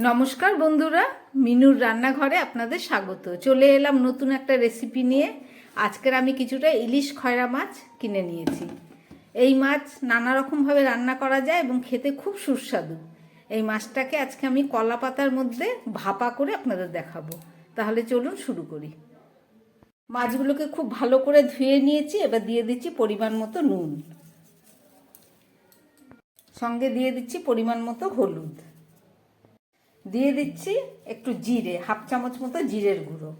নমস্কার বন্ধুরা, মিনুর রান্নাঘরে আপনাদের স্বাগত। চলে এলাম নতুন একটা রেসিপি নিয়ে। আজকের আমি কিছুটা ইলিশ খয়রা মাছ কিনে নিয়েছি। এই মাছ নানা রকমভাবে রান্না করা যায় এবং খেতে খুব সুস্বাদু। এই মাছটাকে আজকে আমি কলা পাতার মধ্যে ভাপা করে আপনাদের দেখাবো। তাহলে চলুন শুরু করি। মাছগুলোকে খুব ভালো করে ধুয়ে নিয়েছি। এবার দিয়ে দিচ্ছি পরিমাণ মতো নুন, সঙ্গে দিয়ে দিচ্ছি পরিমাণ মতো হলুদ, দিয়ে দিচ্ছি একটু জিরে, হাফ চামচ মতো জিরের গুঁড়ো,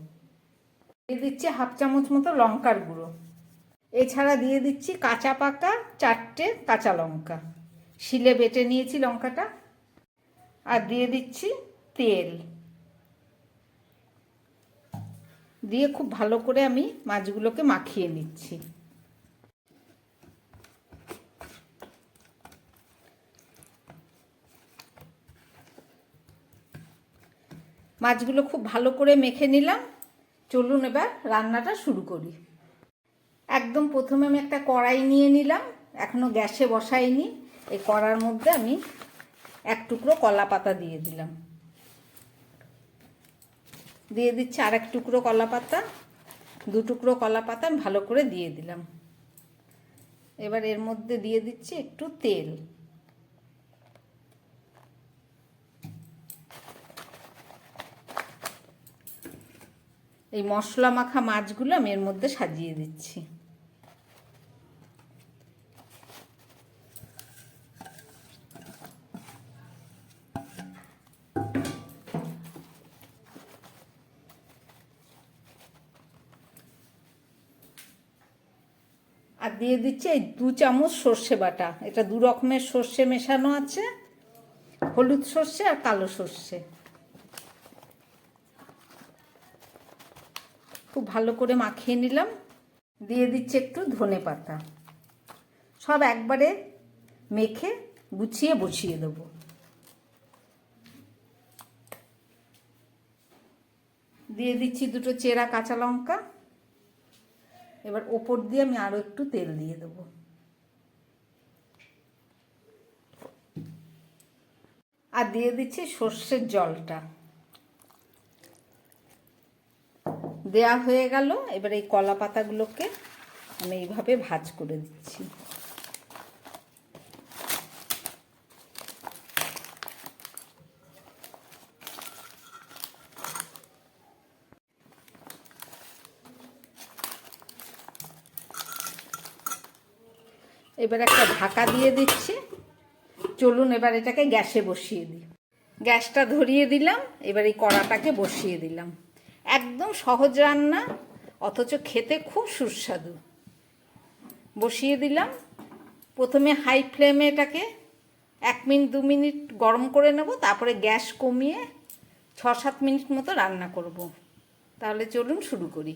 দিয়ে দিচ্ছি হাফ চামচ মতো লঙ্কার গুঁড়ো। এছাড়া দিয়ে দিচ্ছি কাঁচা পাকা 4টে কাঁচা লঙ্কা, শিলে বেটে নিয়েছি লঙ্কাটা। আর দিয়ে দিচ্ছি তেল, দিয়ে খুব ভালো করে আমি মাছগুলোকে মাখিয়ে নিচ্ছি। মাছগুলো খুব ভালো করে মেখে নিলাম। চলুন এবার রান্নাটা শুরু করি। একদম প্রথমে আমি একটা কড়াই নিয়ে নিলাম, এখনো গ্যাসে বসাইনি। এই কড়ার মধ্যে আমি এক টুকরো কলা পাতা দিয়ে দিলাম, দিয়ে দিচ্ছি আর এক টুকরো কলা পাতা, 2 টুকরো কলা পাতা আমি ভালো করে দিয়ে দিলাম। এবার এর মধ্যে দিয়ে দিচ্ছি একটু তেল, এই মশলা মাখা মাছগুলো আমি এর মধ্যে সাজিয়ে দিচ্ছি। আর দিয়ে দিচ্ছি এই 2 চামচ সর্ষে বাটা। এটা 2 রকমের সর্ষে মেশানো আছে, হলুদ সর্ষে আর কালো সর্ষে। খুব ভালো করে মাখিয়ে নিলাম। দিয়ে দিচ্ছি একটু ধনে পাতা, সব একবারে মেখে গুছিয়ে বসিয়ে দেবো। দিয়ে দিচ্ছি 2টো চেরা কাঁচা লঙ্কা। এবার ওপর দিয়ে আমি আরও একটু তেল দিয়ে দেবো। আর দিয়ে দিচ্ছি সর্ষের জলটা। দেয়া হয়ে গেল। এবার এই কলা পাতাগুলোকে আমি এইভাবে ভাজ করে দিচ্ছি। এবার একটা ঢাকা দিয়ে দিচ্ছি। চলুন এবার এটাকে গ্যাসে বসিয়ে দিই। গ্যাসটা ধরিয়ে দিলাম। এবার এই কড়াটাকে বসিয়ে দিলাম। একদম সহজ রান্না, অথচ খেতে খুব সুস্বাদু। বসিয়ে দিলাম। প্রথমে হাই ফ্লেমে এটাকে 1 মিনিট 2 মিনিট গরম করে নেব, তারপরে গ্যাস কমিয়ে 6-7 মিনিট মতো রান্না করব। তাহলে চলুন শুরু করি।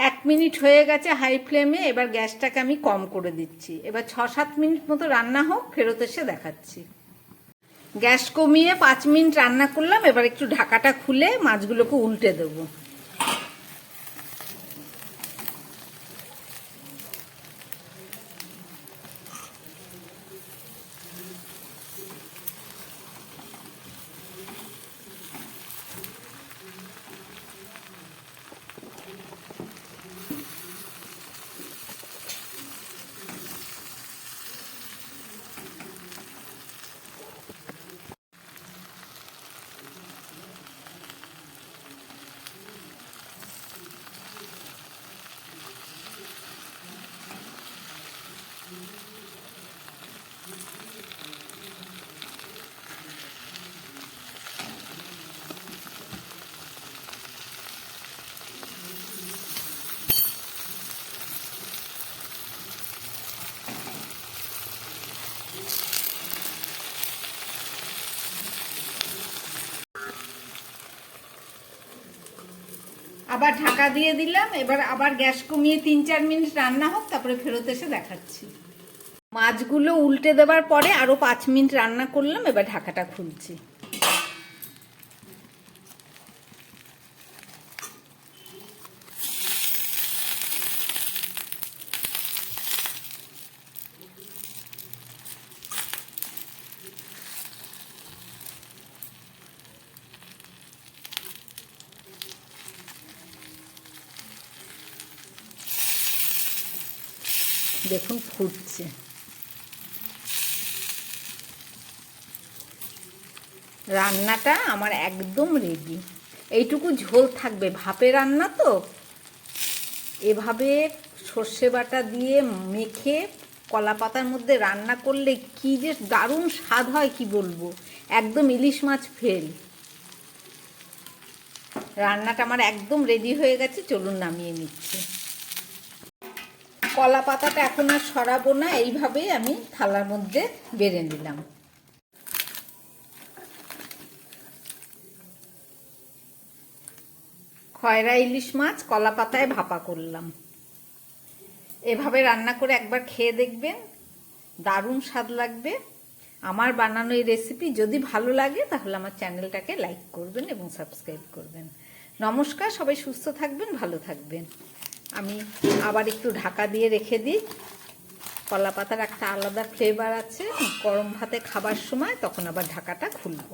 1 মিনিট হয়ে গেছে হাই ফ্লেমে। এবার গ্যাসটাকে আমি কম করে দিচ্ছি। এবার 6-7 মিনিট মতো রান্না হোক, ফেরত এসে দেখাচ্ছি। গ্যাস কমিয়ে 5 মিনিট রান্না করলাম। এবার একটু ঢাকাটা খুলে মাছগুলোকে উল্টে দেবো। আবার ঢাকা দিয়ে দিলাম। এবার আবার গ্যাস কমিয়ে 3-4 মিনিট রান্না হোক, তারপরে ফেরত এসে দেখাচ্ছি। মাছগুলো উল্টে দেওয়ার পরে আরও 5 মিনিট রান্না করলাম। এবার ঢাকাটা খুলছি। দেখুন ফুটছে। রান্নাটা আমার একদম রেডি। এইটুকু ঝোল থাকবে, ভাপে রান্না তো। এভাবে সর্ষে বাটা দিয়ে মেখে কলা পাতার মধ্যে রান্না করলে কি যে দারুণ স্বাদ হয় কি বলবো, একদম ইলিশ মাছ ফেল। রান্নাটা আমার একদম রেডি হয়ে গেছে, চলুন নামিয়ে নিচ্ছি। কলা পাতাটা এখন আর সরাবো না, এইভাবেই আমি থালার মধ্যে বেড়ে নিলাম। খয়রা ইলিশ মাছ কলা পাতায় ভাপা করলাম। এভাবে রান্না করে একবার খেয়ে দেখবেন, দারুণ স্বাদ লাগবে। আমার বানানো এই রেসিপি যদি ভালো লাগে তাহলে আমার চ্যানেলটাকে লাইক করবেন এবং সাবস্ক্রাইব করবেন। নমস্কার, সবাই সুস্থ থাকবেন, ভালো থাকবেন। আমি আবার একটু ঢাকা দিয়ে রেখে দিই। কলা পাতার একটা আলাদা ফ্লেভার আছে, গরম ভাতে খাবার সময় তখন আবার ঢাকাটা খুলবো।